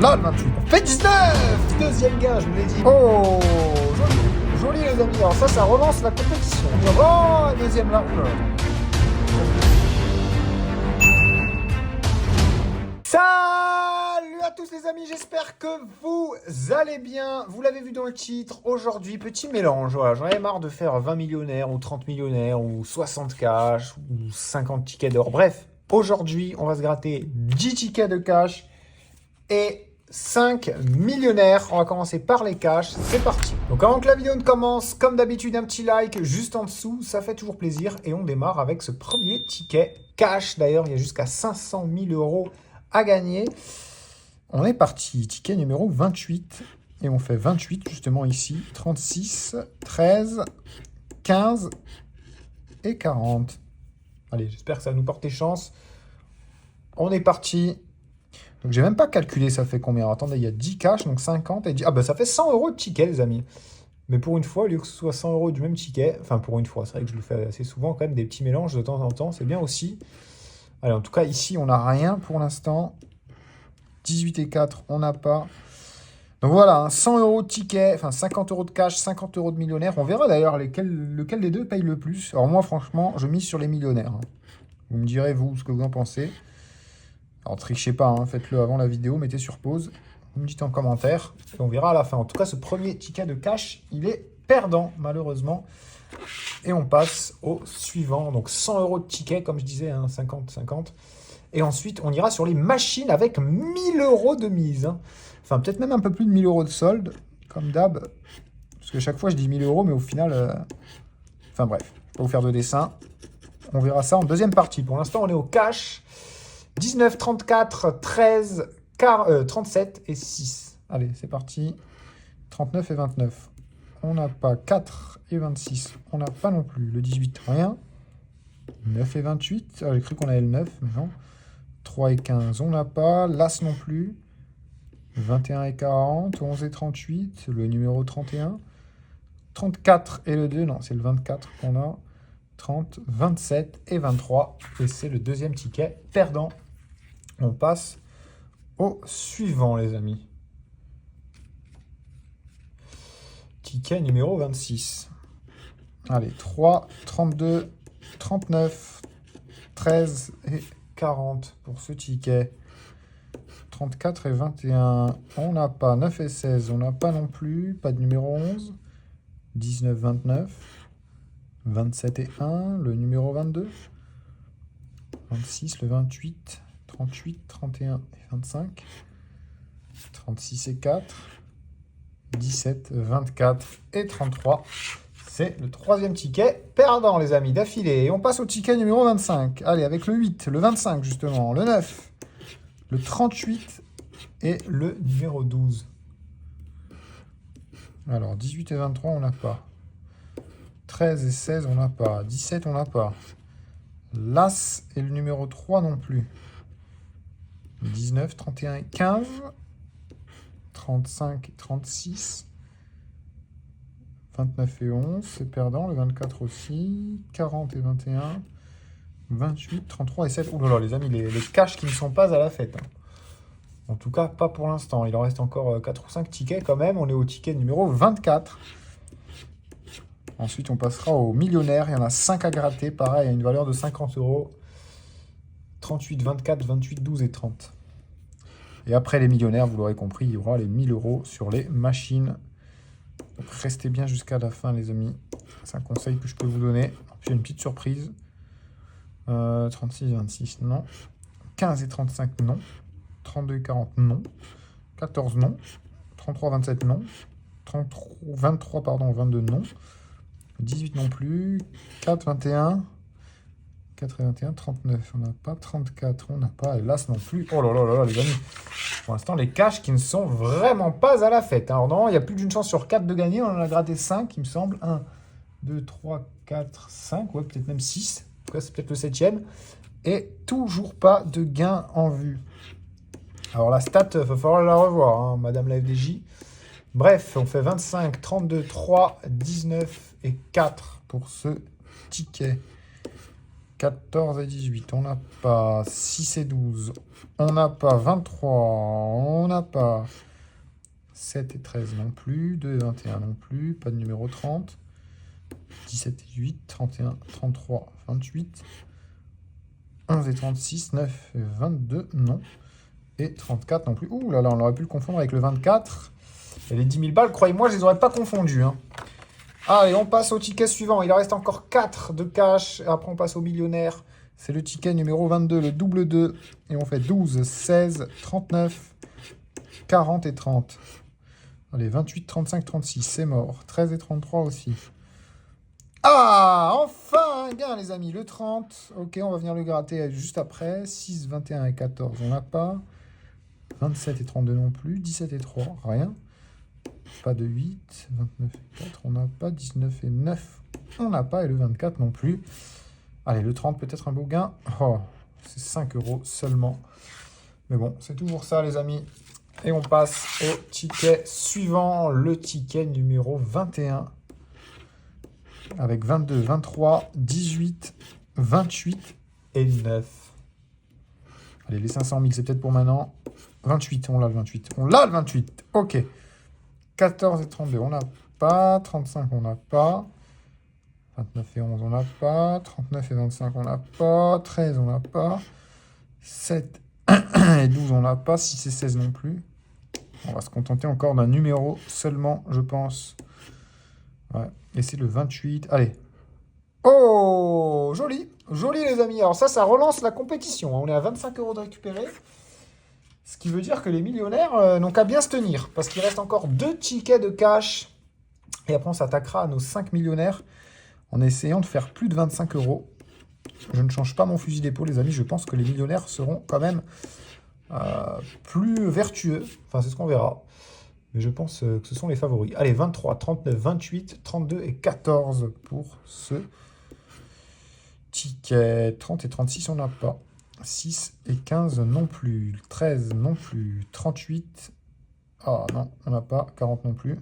Là, le 28. On fait 19. Deuxième gain, je vous l'ai dit. Oh, joli. Joli, les amis. Alors ça relance la compétition. Oh, deuxième là. Oula. Salut à tous les amis, j'espère que vous allez bien. Vous l'avez vu dans le titre, aujourd'hui, petit mélange. Voilà, j'en avais marre de faire 20 millionnaires ou 30 millionnaires ou 60 cash ou 50 tickets d'or. Bref, aujourd'hui, on va se gratter 10 tickets de cash et 5 millionnaires. On va commencer par les cash. C'est parti. Donc avant que la vidéo ne commence, comme d'habitude, un petit like juste en dessous. Ça fait toujours plaisir. Et on démarre avec ce premier ticket cash. D'ailleurs, il y a jusqu'à 500 000 euros à gagner. On est parti, ticket numéro 28, et on fait 28 justement ici, 36, 13, 15 et 40. Allez, j'espère que ça va nous porter chance. On est parti. Donc j'ai même pas calculé ça fait combien. Attendez, il y a 10 cash, donc 50 et 10. Ah bah ça fait 100 euros de ticket les amis. Mais pour une fois, au lieu que ce soit 100 euros du même ticket, enfin pour une fois, c'est vrai que je le fais assez souvent quand même, des petits mélanges de temps en temps, c'est bien aussi. Allez, en tout cas, ici, on n'a rien pour l'instant. 18 et 4, on n'a pas. Donc voilà, 100 euros de ticket, enfin 50 euros de cash, 50 euros de millionnaire. On verra d'ailleurs lequel des deux paye le plus. Alors moi, franchement, je mise sur les millionnaires. Vous me direz, vous, ce que vous en pensez. Alors, trichez pas, hein, faites-le avant la vidéo, mettez sur pause. Vous me dites en commentaire et on verra à la fin. En tout cas, ce premier ticket de cash, il est perdant, malheureusement. Et on passe au suivant. Donc 100 euros de ticket, comme je disais, hein, 50-50. Et ensuite, on ira sur les machines avec 1000 euros de mise. Hein. Enfin, peut-être même un peu plus de 1000 euros de solde, comme d'hab. Parce que chaque fois, je dis 1000 euros, mais au final... Enfin bref, je ne vais pas vous faire de dessin. On verra ça en deuxième partie. Pour l'instant, on est au cash. 19, 34, 13, 37 et 6. Allez, c'est parti. 39 et 29. On n'a pas 4 et 26. On n'a pas non plus le 18, rien. 9 et 28. Ah, j'ai cru qu'on avait le 9, mais non. 3 et 15, on n'a pas. L'As non plus. 21 et 40. 11 et 38. Le numéro 31. 34 et le 2. Non, c'est le 24 qu'on a. 30, 27 et 23. Et c'est le deuxième ticket perdant. On passe au suivant, les amis. Ticket numéro 26. Allez, 3, 32, 39, 13 et 40 pour ce ticket. 34 et 21. On n'a pas 9 et 16. On n'a pas non plus. Pas de numéro 11. 19, 29. 27 et 1. Le numéro 22. 26, le 28. 38, 31 et 25. 36 et 4. 17, 24 et 33. C'est le troisième ticket perdant, les amis, d'affilée. Et on passe au ticket numéro 25. Allez, avec le 8, le 25, justement, le 9, le 38 et le numéro 12. Alors, 18 et 23, on n'a pas. 13 et 16, on n'a pas. 17, on n'a pas. L'As et le numéro 3 non plus. 19, 31 et 15. 35 et 36. 29 et 11, c'est perdant. Le 24 aussi. 40 et 21. 28, 33 et 7. Ouh là là, les amis, les cash qui ne sont pas à la fête. Hein. En tout cas, pas pour l'instant. Il en reste encore 4 ou 5 tickets quand même. On est au ticket numéro 24. Ensuite, on passera au millionnaire. Il y en a 5 à gratter. Pareil, à une valeur de 50 euros. 38, 24, 28, 12 et 30. Et après les millionnaires, vous l'aurez compris, il y aura les 1000 euros sur les machines. Donc restez bien jusqu'à la fin, les amis. C'est un conseil que je peux vous donner. Puis une petite surprise. 36 et 26, non. 15 et 35, non. 32 et 40, non. 14, non. 33, 27, non. 23, pardon, 22, non. 18 non plus. 4, 21. 4 et 21, 39. On n'a pas 34, on n'a pas. Et l'As non plus. Oh là là là là, les amis. Pour l'instant, les cash qui ne sont vraiment pas à la fête. Alors non, il y a plus d'une chance sur 4 de gagner. On en a gratté 5, il me semble. 1, 2, 3, 4, 5. Ouais, peut-être même 6. En tout cas, c'est peut-être le 7e. Et toujours pas de gain en vue. Alors la stat, il va falloir la revoir, hein, Madame la FDJ. Bref, on fait 25, 32, 3, 19 et 4 pour ce ticket. 14 et 18, on n'a pas. 6 et 12, on n'a pas. 23, on n'a pas. 7 et 13 non plus. 2 et 21 non plus. Pas de numéro 30. 17 et 8, 31, 33, 28. 11 et 36, 9 et 22, non. Et 34 non plus. Ouh là là, on aurait pu le confondre avec le 24. Et les 10 000 balles, croyez-moi, je les aurais pas confondus. Hein. Allez, on passe au ticket suivant. Il en reste encore 4 de cash. Après, on passe au millionnaire. C'est le ticket numéro 22, le double 2. Et on fait 12, 16, 39, 40 et 30. Allez, 28, 35, 36, c'est mort. 13 et 33 aussi. Ah, enfin un gain, les amis. Le 30. Ok, on va venir le gratter juste après. 6, 21 et 14, on n'a pas. 27 et 32 non plus. 17 et 3, rien. Pas de 8. 29 et 4, on n'a pas. 19 et 9, on n'a pas. Et le 24 non plus. Allez, le 30, peut-être un beau gain. Oh, c'est 5 € seulement. Mais bon, c'est toujours ça, les amis. Et on passe au ticket suivant. Le ticket numéro 21. Avec 22, 23, 18, 28 et 9. Allez, les 500 000, c'est peut-être pour maintenant. 28, on l'a le 28. On l'a le 28. Ok. 14 et 32, on n'a pas. 35, on n'a pas. 29 et 11, on n'a pas. 39 et 25, on n'a pas. 13, on n'a pas. 7 et 12, on n'a pas. 6 et 16 non plus. On va se contenter encore d'un numéro seulement, je pense. Ouais. Et c'est le 28. Allez. Oh, joli. Joli, les amis. Alors ça relance la compétition. On est à 25 € de récupérer. Ce qui veut dire que les millionnaires n'ont qu'à bien se tenir. Parce qu'il reste encore 2 tickets de cash. Et après, on s'attaquera à nos 5 millionnaires en essayant de faire plus de 25 €. Je ne change pas mon fusil d'épaule, les amis. Je pense que les millionnaires seront quand même plus vertueux. Enfin, c'est ce qu'on verra. Mais je pense que ce sont les favoris. Allez, 23, 39, 28, 32 et 14 pour ce ticket. 30 et 36, on n'a pas. 6 et 15 non plus. 13 non plus. 38. Ah non, on n'a pas. 40 non plus.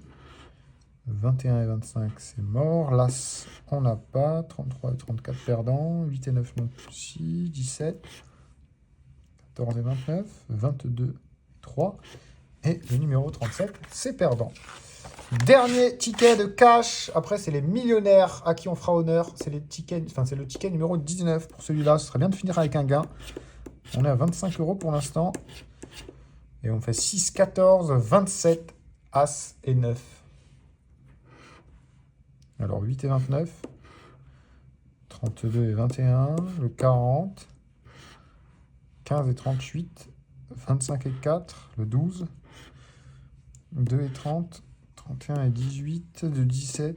21 et 25, c'est mort. L'As, on n'a pas. 33 et 34 perdants. 8 et 9 non plus. 6, 17. 14 et 29. 22 et 3. Et le numéro 37, c'est perdant. Dernier ticket de cash. Après, c'est les millionnaires à qui on fera honneur. C'est les tickets, c'est le ticket numéro 19 pour celui-là. Ce serait bien de finir avec un gain. On est à 25 € pour l'instant. Et on fait 6, 14, 27, As et 9. Alors 8 et 29. 32 et 21. Le 40. 15 et 38. 25 et 4. Le 12. 2 et 30, 31 et 18, de 17,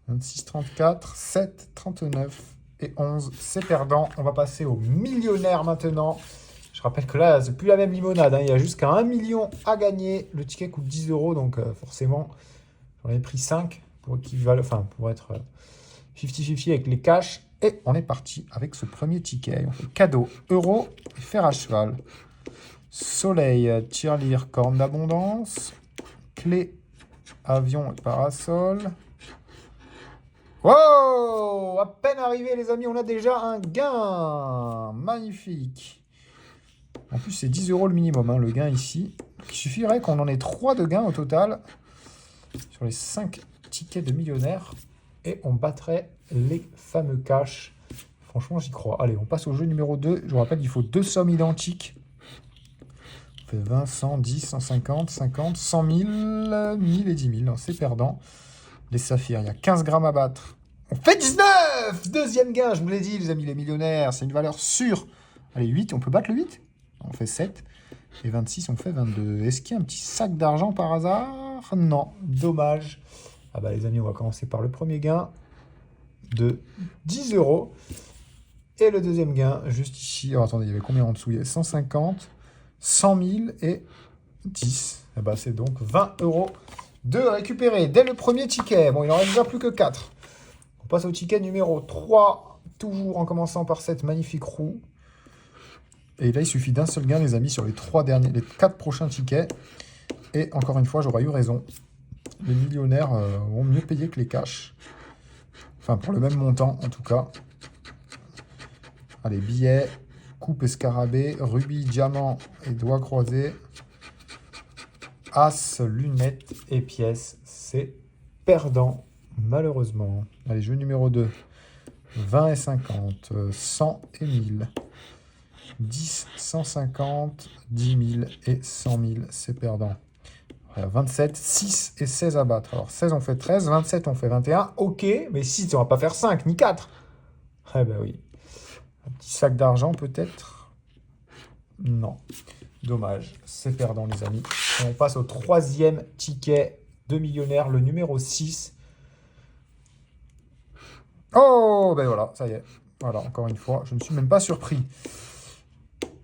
26, 34, 7, 39 et 11. C'est perdant. On va passer aux millionnaires maintenant. Je rappelle que là, c'est plus la même limonade. Hein. Il y a jusqu'à 1 million à gagner. Le ticket coûte 10 €. Donc forcément, j'en ai pris 5 pour être 50-50 avec les cash. Et on est parti avec ce premier ticket. On fait cadeau, euro et fer à cheval. Soleil, tirelire, corne d'abondance. Clé, avion et parasol. Wow! À peine arrivé, les amis, on a déjà un gain. Magnifique. En plus, c'est 10 € le minimum, hein, le gain ici. Il suffirait qu'on en ait 3 de gains au total sur les 5 tickets de millionnaires. Et on battrait les fameux cash. Franchement, j'y crois. Allez, on passe au jeu numéro 2. Je vous rappelle, il faut 2 sommes identiques. On fait 20, 100, 10, 150, 50, 100 000, 1000 et 10 000. Non, c'est perdant. Les saphirs, il y a 15 grammes à battre. On fait 19! Deuxième gain, je vous l'ai dit, les amis, les millionnaires. C'est une valeur sûre. Allez, 8, on peut battre le 8? On fait 7. Et 26, on fait 22. Est-ce qu'il y a un petit sac d'argent par hasard? Non, dommage. Ah bah les amis, on va commencer par le premier gain de 10 €. Et le deuxième gain, juste ici. Alors attendez, il y avait combien en dessous? Il y avait 150. 100 000 et 10. Et bah, c'est donc 20 € de récupérer dès le premier ticket. Bon, il en reste déjà plus que 4. On passe au ticket numéro 3, toujours en commençant par cette magnifique roue. Et là, il suffit d'un seul gain, les amis, sur les 4 prochains tickets. Et encore une fois, j'aurais eu raison. Les millionnaires vont mieux payer que les cash. Enfin, pour le même montant, en tout cas. Allez, billets, coupe et scarabée, rubis, diamant et doigts croisés. As, lunettes et pièces. C'est perdant, malheureusement. Allez, jeu numéro 2. 20 et 50, 100 et 1000. 10, 150, 10 000 et 100 000, c'est perdant. 27, 6 et 16 à battre. Alors 16 on fait 13, 27 on fait 21. Ok, mais 6 on va pas faire 5 ni 4. Eh ben oui. Un petit sac d'argent peut-être. Non. Dommage, c'est perdant les amis. Et on passe au 3e ticket de millionnaire, le numéro 6. Oh, ben voilà, ça y est. Voilà, encore une fois, je ne suis même pas surpris.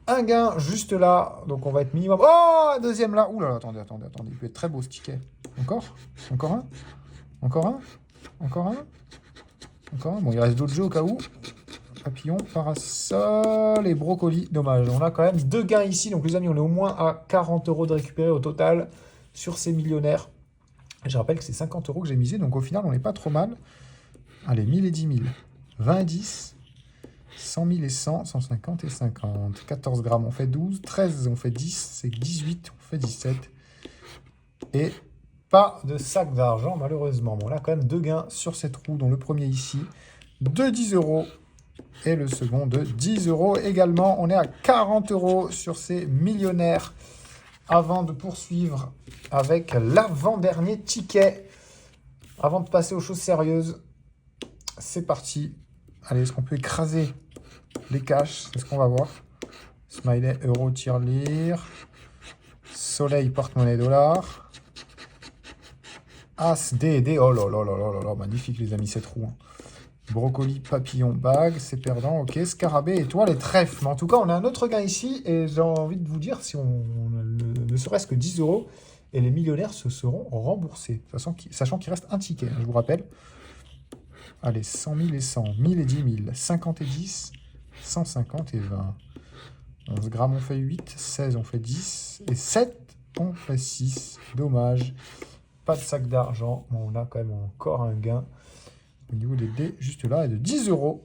Un gain juste là, donc on va être minimum. Oh, deuxième là. Ouh là là, attendez. Il peut être très beau ce ticket. Encore un. Encore un. Encore un. Bon, il reste d'autres jeux au cas où. Papillon, parasol et brocoli. Dommage. On a quand même 2 gains ici. Donc les amis, on est au moins à 40 € de récupérer au total sur ces millionnaires. Je rappelle que c'est 50 € que j'ai misé. Donc au final, on n'est pas trop mal. Allez, 1000 et 10 000. 20 et 10. 100 000 et 100, 150 et 50. 14 grammes, on fait 12. 13, on fait 10. C'est 18, on fait 17. Et pas de sac d'argent, malheureusement. Bon, on a quand même 2 gains sur cette roue, dont le premier ici, de 10 €. Et le second de 10 € également. On est à 40 € sur ces millionnaires. Avant de poursuivre avec l'avant-dernier ticket. Avant de passer aux choses sérieuses. C'est parti. Allez, est-ce qu'on peut écraser les cash? C'est ce qu'on va voir. Smiley, euro, tirelire. Soleil, porte-monnaie, dollar. As, D. Oh là là là là là là. Magnifique les amis, cette roue. Hein. Brocoli, papillon, bague. C'est perdant. Ok, scarabée, étoile et trèfle. Mais en tout cas, on a un autre gain ici. Et j'ai envie de vous dire, si on ne serait-ce que 10 €, et les millionnaires se seront remboursés. Sachant qu'il reste un ticket, hein, je vous rappelle. Allez, 100 000 et 100, 1000 et 10 000, 50 et 10, 150 et 20. 11 grammes, on fait 8, 16, on fait 10, et 7, on fait 6. Dommage. Pas de sac d'argent, mais on a quand même encore un gain au niveau des dés, juste là, et de 10 €.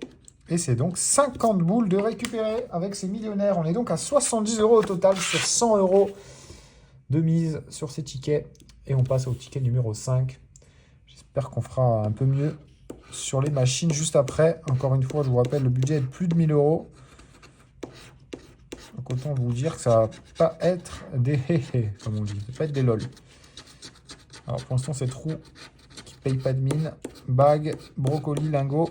Et c'est donc 50 boules de récupérer avec ces millionnaires. On est donc à 70 € au total sur 100 € de mise sur ces tickets. Et on passe au ticket numéro 5. J'espère qu'on fera un peu mieux sur les machines juste après. Encore une fois, je vous rappelle, le budget est de plus de 1000 €. Donc autant vous dire que ça va pas être des comme on dit, ça va pas être des lol. Alors pour l'instant, cette roue qui paye pas de mine. Bague, brocoli, lingot.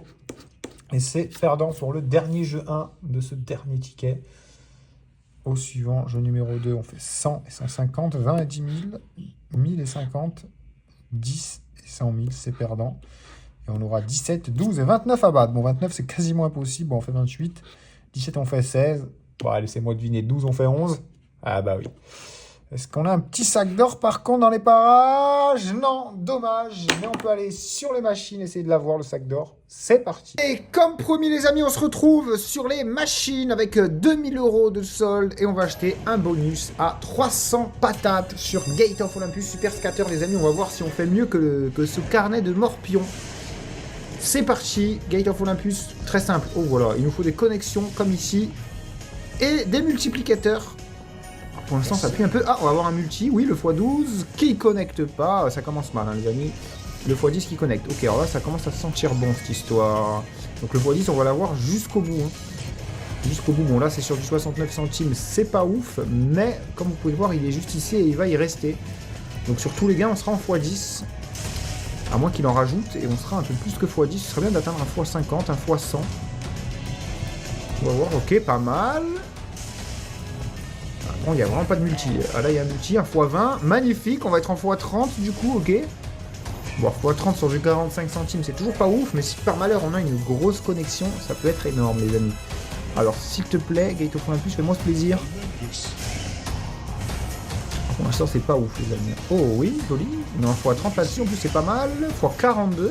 Et c'est perdant pour le dernier jeu 1 de ce dernier ticket. Au suivant, jeu numéro 2, on fait 100 et 150, 20 et 10 000, 1000 et 50, 10 et 100 000, c'est perdant. Et on aura 17, 12 et 29 à battre. Bon, 29, c'est quasiment impossible. Bon, on fait 28. 17, on fait 16. Bon, laissez-moi deviner. 12, on fait 11. Ah bah oui. Est-ce qu'on a un petit sac d'or, par contre, dans les parages? Non, dommage. Mais on peut aller sur les machines, essayer de l'avoir, le sac d'or. C'est parti. Et comme promis, les amis, on se retrouve sur les machines avec 2000 € de solde. Et on va acheter un bonus à 300 patates sur Gate of Olympus Super Scatter. Les amis, on va voir si on fait mieux que ce carnet de morpions. C'est parti, Gate of Olympus, très simple. Oh voilà, il nous faut des connexions comme ici et des multiplicateurs. Alors, pour l'instant, ça pue un peu. Ah, on va avoir un multi, oui, le x12 qui connecte pas. Ça commence mal, hein, les amis. Le x10 qui connecte. Ok, alors là, ça commence à se sentir bon cette histoire. Donc le x10, on va l'avoir jusqu'au bout. Hein. Jusqu'au bout. Bon, là, c'est sur du 69 centimes, c'est pas ouf, mais comme vous pouvez le voir, il est juste ici et il va y rester. Donc sur tous les gains, on sera en x10. À moins qu'il en rajoute, et on sera un peu plus que x10. Ce serait bien d'atteindre un x50, un x100. On va voir, ok, pas mal. Ah, bon, il n'y a vraiment pas de multi. Ah là, il y a un multi, un x20. Magnifique, on va être en x30 du coup, ok. Bon, x30 sur du 45 centimes, c'est toujours pas ouf, mais si par malheur on a une grosse connexion, ça peut être énorme, les amis. Alors, s'il te plaît, Gate of Olympus, fais-moi ce plaisir. Pour l'instant, c'est pas ouf, les amis. Oh oui, joli. On est en x30 là-dessus, en plus, c'est pas mal. x42.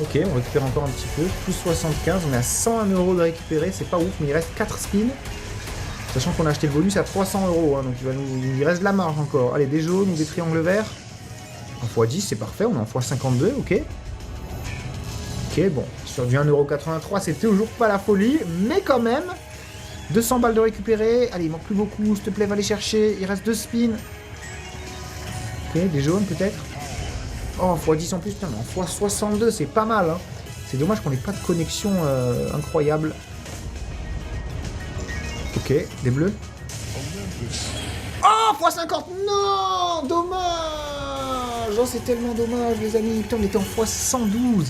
Ok, on récupère encore un petit peu. Plus 75, on est à 101 € de récupérer. C'est pas ouf, mais il reste 4 spins. Sachant qu'on a acheté le bonus à 300 €. Hein, donc il reste de la marge encore. Allez, des jaunes ou des triangles verts. En x10, c'est parfait. On est en x52, ok. Ok, bon. Sur du 1,83€, c'est toujours pas la folie, mais quand même. 200 balles de récupérer. Allez, il manque plus beaucoup, s'il te plaît, va les chercher. Il reste 2 spins. Ok, des jaunes peut-être. Oh, x10 en plus, putain, mais en x62, c'est pas mal. Hein. C'est dommage qu'on n'ait pas de connexion incroyable. Ok, des bleus. Oh, x50, non, dommage. Oh, c'est tellement dommage, les amis. Putain, on était en x112.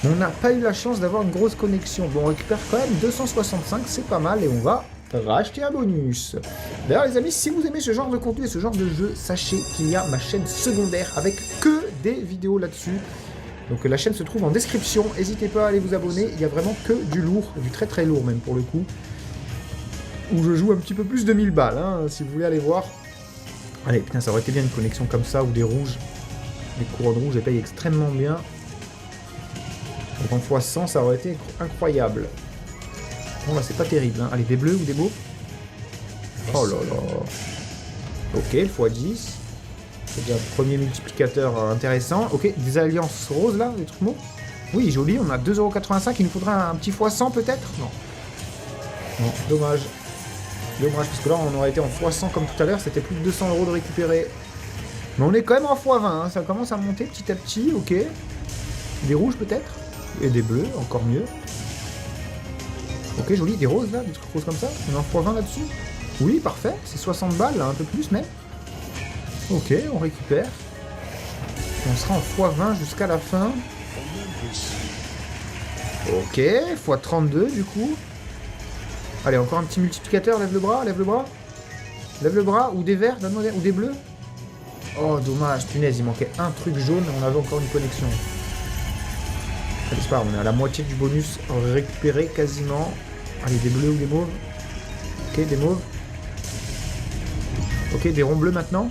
Mais on n'a pas eu la chance d'avoir une grosse connexion. Bon, on récupère quand même 265, c'est pas mal. Et on va racheter un bonus. D'ailleurs, les amis, si vous aimez ce genre de contenu et ce genre de jeu, sachez qu'il y a ma chaîne secondaire avec que des vidéos là-dessus. Donc la chaîne se trouve en description. N'hésitez pas à aller vous abonner. Il y a vraiment que du lourd, du très très lourd même pour le coup. Où je joue un petit peu plus de 1000 balles, hein, si vous voulez aller voir. Allez, putain, ça aurait été bien une connexion comme ça, ou des rouges. Les couronnes rouges, elles payent extrêmement bien. Donc en x100, ça aurait été incroyable. Bon, là, c'est pas terrible. Hein. Allez, des bleus ou des beaux? Oh là là. Ok, le x10. C'est déjà le premier multiplicateur intéressant. Ok, des alliances roses, là, des trucs mots. Oui, joli, on a 2,85€. Il nous faudrait un petit x100, peut-être? Non. Non, dommage. Dommage, parce que là, on aurait été en x100 comme tout à l'heure. C'était plus de 200€ de récupérer. Mais on est quand même en x20. Hein. Ça commence à monter petit à petit. Ok. Des rouges, peut-être? Et des bleus, encore mieux. Ok, joli, des roses là, des trucs roses comme ça. On est en x20 là-dessus. Oui, parfait, c'est 60 balles, là, un peu plus même. Ok, on récupère. Et on sera en x20 jusqu'à la fin. Ok, x32 du coup. Allez, encore un petit multiplicateur, lève le bras, lève le bras. Lève le bras, ou des verts, donne-moi ou des bleus. Oh, dommage, punaise, il manquait un truc jaune, on avait encore une connexion. C'est pas grave, on est à la moitié du bonus récupéré quasiment. Allez, des bleus ou des mauves. Ok, des mauves. Ok, des ronds bleus maintenant.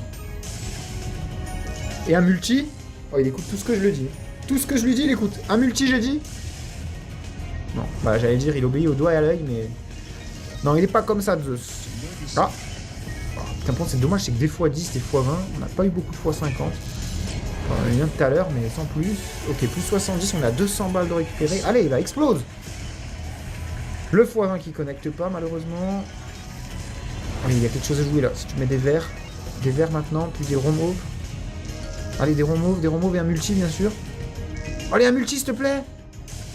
Et un multi. Oh, il écoute tout ce que je lui dis. Tout ce que je lui dis, il écoute. Un multi, j'ai dit. Non, bah j'allais dire, il obéit au doigt et à l'œil, mais... Non, il est pas comme ça, Zeus. Ah. Oh, putain, c'est dommage, c'est que des fois 10, des fois 20, on n'a pas eu beaucoup de fois 50. On a eu un tout à l'heure, mais sans plus. Ok, plus 70, on a 200 balles de récupérer. Allez, il va explose. Le x20 qui connecte pas, malheureusement. Allez, il y a quelque chose à jouer là. Si tu mets des verts maintenant, puis des ronds mauves. Allez, des ronds mauves et un multi, bien sûr. Allez, un multi, s'il te plaît.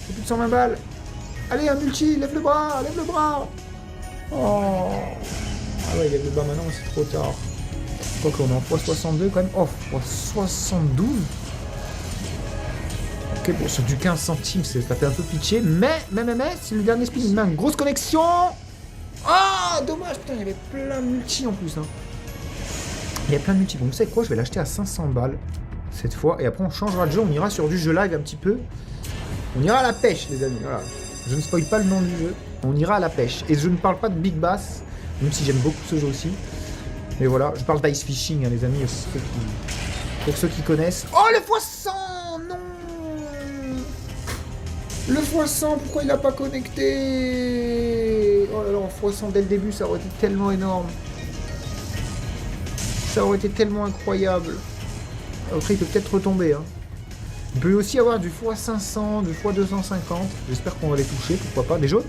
C'est plus de 120 balles. Allez, un multi, lève le bras, lève le bras. Oh. Ah ouais, il lève le bras maintenant, mais c'est trop tard. Je crois qu'on est en x62 quand même. Oh, x72. Ok, bon, sur du 15 centimes, ça fait un peu pitché. Mais, c'est le dernier spin. Il met une grosse connexion. Ah, dommage. Putain, il y avait plein de multi en plus. Hein. Il y a plein de multi. Bon, vous savez quoi? Je vais l'acheter à 500 balles cette fois. Et après, on changera de jeu. On ira sur du jeu live un petit peu. On ira à la pêche, les amis. Voilà. Je ne spoil pas le nom du jeu. On ira à la pêche. Et je ne parle pas de Big Bass. Même si j'aime beaucoup ce jeu aussi. Mais voilà, je parle d'ice fishing, hein, les amis, pour ceux qui connaissent. Oh, le x100. Non. Le x100, pourquoi il n'a pas connecté? Oh là là, en x100 dès le début, ça aurait été tellement énorme. Ça aurait été tellement incroyable. Après, il peut peut-être retomber. Hein. Il peut aussi avoir du x500, du x250. J'espère qu'on va les toucher, pourquoi pas. Des jaunes?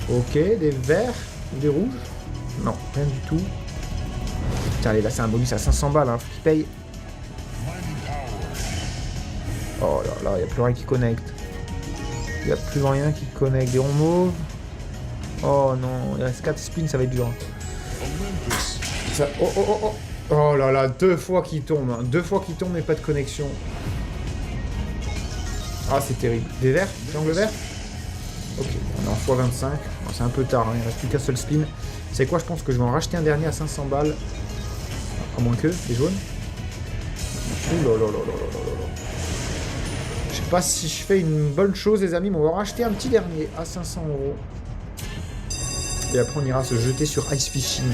Ok, des verts ou des rouges? Non, rien du tout. Putain, allez, là, c'est un bonus à 500 balles, hein, faut qu'il paye. Oh là là, il n'y a plus rien qui connecte. Il n'y a plus rien qui connecte. Des ronds mauves. Oh non, il reste 4 spins, ça va être dur. Ça... Oh, oh, oh, oh. Oh là là, 2 fois qu'il tombe. Hein. 2 fois qu'il tombe, mais pas de connexion. Ah, c'est terrible. Des verts? Triangle vert? Ok, on est en x25. Bon, c'est un peu tard, hein. Il ne reste plus qu'un seul spin. C'est quoi? Je pense que je vais en racheter un dernier à 500 balles. À moins que, les jaunes. Ouh là là là là là là. Je sais pas si je fais une bonne chose, les amis, mais on va racheter un petit dernier à 500 €. Et après, on ira se jeter sur ice fishing.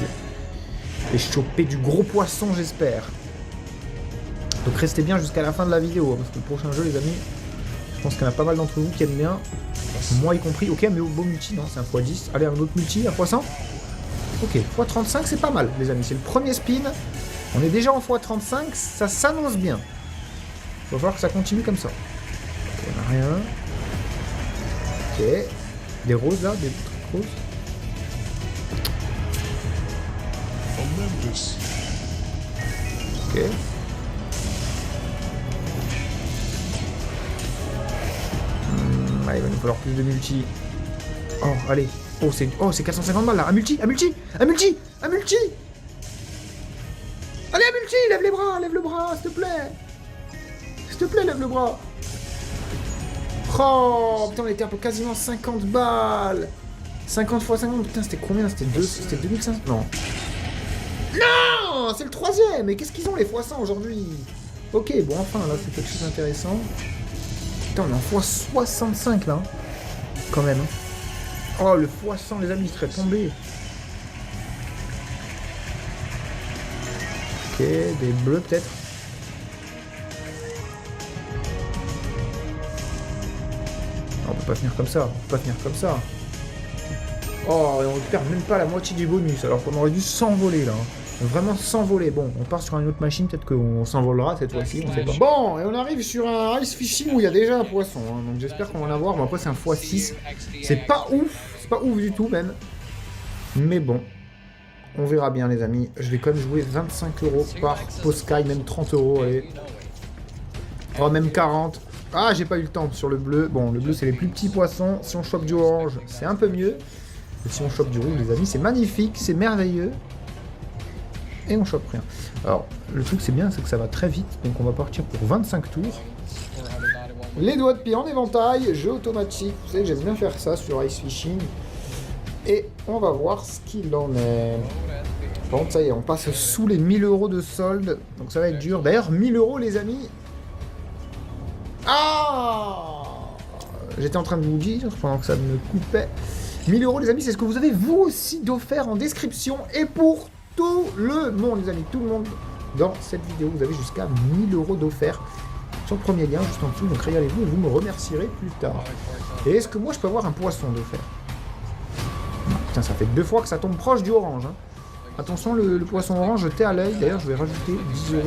Et choper du gros poisson, j'espère. Donc restez bien jusqu'à la fin de la vidéo, hein, parce que le prochain jeu, les amis, je pense qu'il y en a pas mal d'entre vous qui aiment bien. Moi y compris. Ok, mais au beau multi, non, c'est un x10. Allez, un autre multi, un x100. Ok, x35, c'est pas mal, les amis. C'est le premier spin. On est déjà en x35, ça s'annonce bien. Il va falloir que ça continue comme ça. Ok, on n'a rien. Ok. Des roses là, des trucs roses. Ok. Allez, il va nous falloir plus de multi. Oh, allez. Oh, c'est 450 balles là. Un multi. Allez, un multi, lève les bras, lève le bras, s'il te plaît. S'il te plaît, lève le bras. Oh, putain, on était un peu quasiment 50 balles. 50 x 50, putain, c'était combien? C'était 2500. Non. Non, c'est le troisième. Mais qu'est-ce qu'ils ont les x100 aujourd'hui? Ok, bon, enfin, là, c'est quelque chose d'intéressant. Putain, on est en x65 là. Quand même. Oh, le x100, les amis, il serait tombé. Ok, des bleus peut-être. On peut pas finir comme ça. Oh, et on récupère même pas la moitié du bonus, alors qu'on aurait dû s'envoler là. Vraiment s'envoler. Bon, on part sur une autre machine, peut-être qu'on s'envolera cette fois-ci, on sait pas. Bon, et on arrive sur un ice fishing où il y a déjà un poisson, hein, donc j'espère qu'on va en avoir. Bon, après c'est un x6, c'est pas ouf du tout même. Mais bon, on verra bien les amis. Je vais quand même jouer 25 € par Poskai, même 30 €, allez. Oh, même 40. Ah, j'ai pas eu le temps sur le bleu. Bon, le bleu c'est les plus petits poissons. Si on chope du orange, c'est un peu mieux. Et si on chope du rouge, les amis, c'est magnifique, c'est merveilleux. Et on chope rien. Alors, le truc c'est bien, c'est que ça va très vite. Donc on va partir pour 25 tours. Les doigts de pied en éventail, jeu automatique. Vous savez, j'aime bien faire ça sur Ice Fishing. Et on va voir ce qu'il en est. Bon, ça y est, on passe sous les 1000 € de solde. Donc ça va être dur. D'ailleurs, 1000 € les amis. Ah! J'étais en train de vous dire, pendant que ça me coupait. 1000 € les amis, c'est ce que vous avez vous aussi d'offert en description. Et pour tout le monde, les amis, tout le monde, dans cette vidéo, vous avez jusqu'à 1000 € d'offert sur le premier lien, juste en dessous. Donc régalez-vous et vous me remercierez plus tard. Et est-ce que moi, je peux avoir un poisson d'offert? Putain, ça fait 2 fois que ça tombe proche du orange. Hein. Attention, le poisson orange, jeté à l'œil. D'ailleurs, je vais rajouter 10 €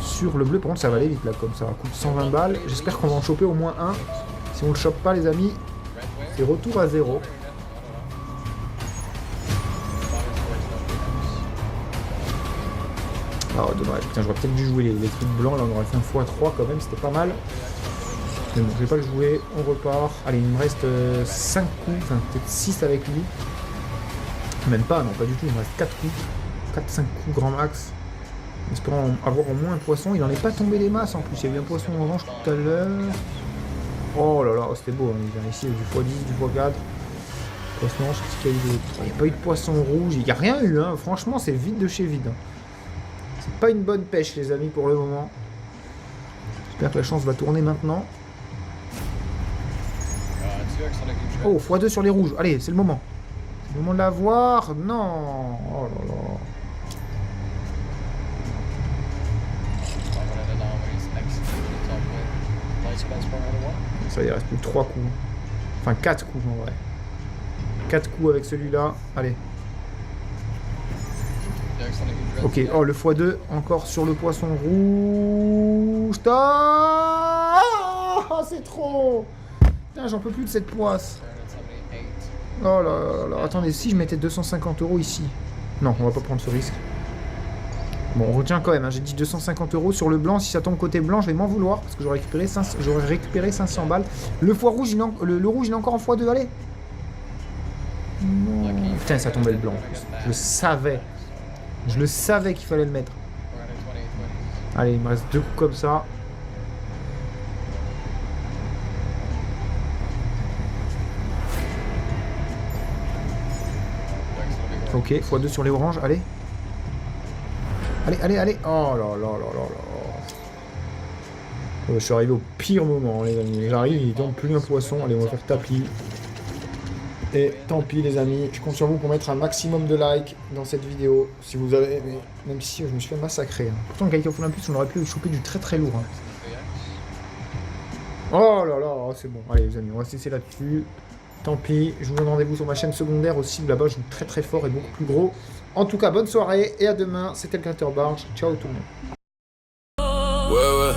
sur le bleu. Par contre, ça va aller vite, là, comme ça coûte 120 balles. J'espère qu'on va en choper au moins un. Si on le chope pas, les amis, c'est retour à 0. Ah, dommage. Putain, j'aurais peut-être dû jouer les trucs blancs. Là, on aurait fait un x3 quand même. C'était pas mal. Mais bon, je vais pas le jouer. On repart. Allez, il me reste 5 coups. Enfin, peut-être 6 avec lui. Même pas, non, pas du tout. Il me reste 4 coups. 4-5 coups grand max. En espérant avoir au moins un poisson. Il n'en est pas tombé des masses en plus. Il y a eu un poisson orange tout à l'heure. Oh là là, c'était beau. Hein. Il vient ici du x10, du x4. Poisson orange, qu'est-ce qu'il y a eu d'autre? Il n'y a pas eu de poisson rouge. Il n'y a rien eu. Hein. Franchement, c'est vide de chez vide. Hein. C'est pas une bonne pêche, les amis, pour le moment. J'espère que la chance va tourner maintenant. Oh, x2 sur les rouges. Allez, c'est le moment. C'est le moment de l'avoir. Non. Oh là là. Ça, il reste plus que 3 coups. Enfin, 4 coups en vrai. 4 coups avec celui-là. Allez. Ok, oh, le x2, encore sur le poisson rouge. Ah, c'est trop. Putain, j'en peux plus de cette poisse. Oh là là, attendez, si je mettais 250 € ici. Non, on va pas prendre ce risque. Bon, on retient quand même, hein. J'ai dit 250 € sur le blanc. Si ça tombe côté blanc, je vais m'en vouloir parce que j'aurais récupéré 500 balles. Le foie rouge, le rouge, il est encore en x2, allez. Non. Putain, ça tombait le blanc en plus. Je le savais. Je le savais qu'il fallait le mettre. Allez, il me reste 2 coups comme ça. Ok, x2 sur les oranges, allez. Allez, allez, allez. Oh là là là là là. Je suis arrivé au pire moment, les amis. J'arrive, il tombe plus un poisson. Allez, on va faire tapis. Et tant pis, les amis. Je compte sur vous pour mettre un maximum de likes dans cette vidéo. Si vous avez aimé. Même si je me suis fait massacrer. Hein. Pourtant, le Gaïka Olympus, on aurait pu choper du très très lourd. Hein. Oh là là, c'est bon. Allez, les amis, on va cesser là-dessus. Tant pis. Je vous donne rendez-vous sur ma chaîne secondaire aussi. Là-bas, je joue très très fort et beaucoup plus gros. En tout cas, bonne soirée et à demain. C'était le Gratter Barge. Ciao tout le monde. Ouais, ouais.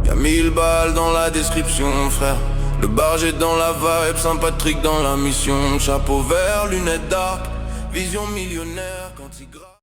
Y'a 1000 balles dans la description, frère. Le barge dans la vibe, Saint-Patrick dans la mission. Chapeau vert, lunettes d'arc, vision millionnaire quand il gratte.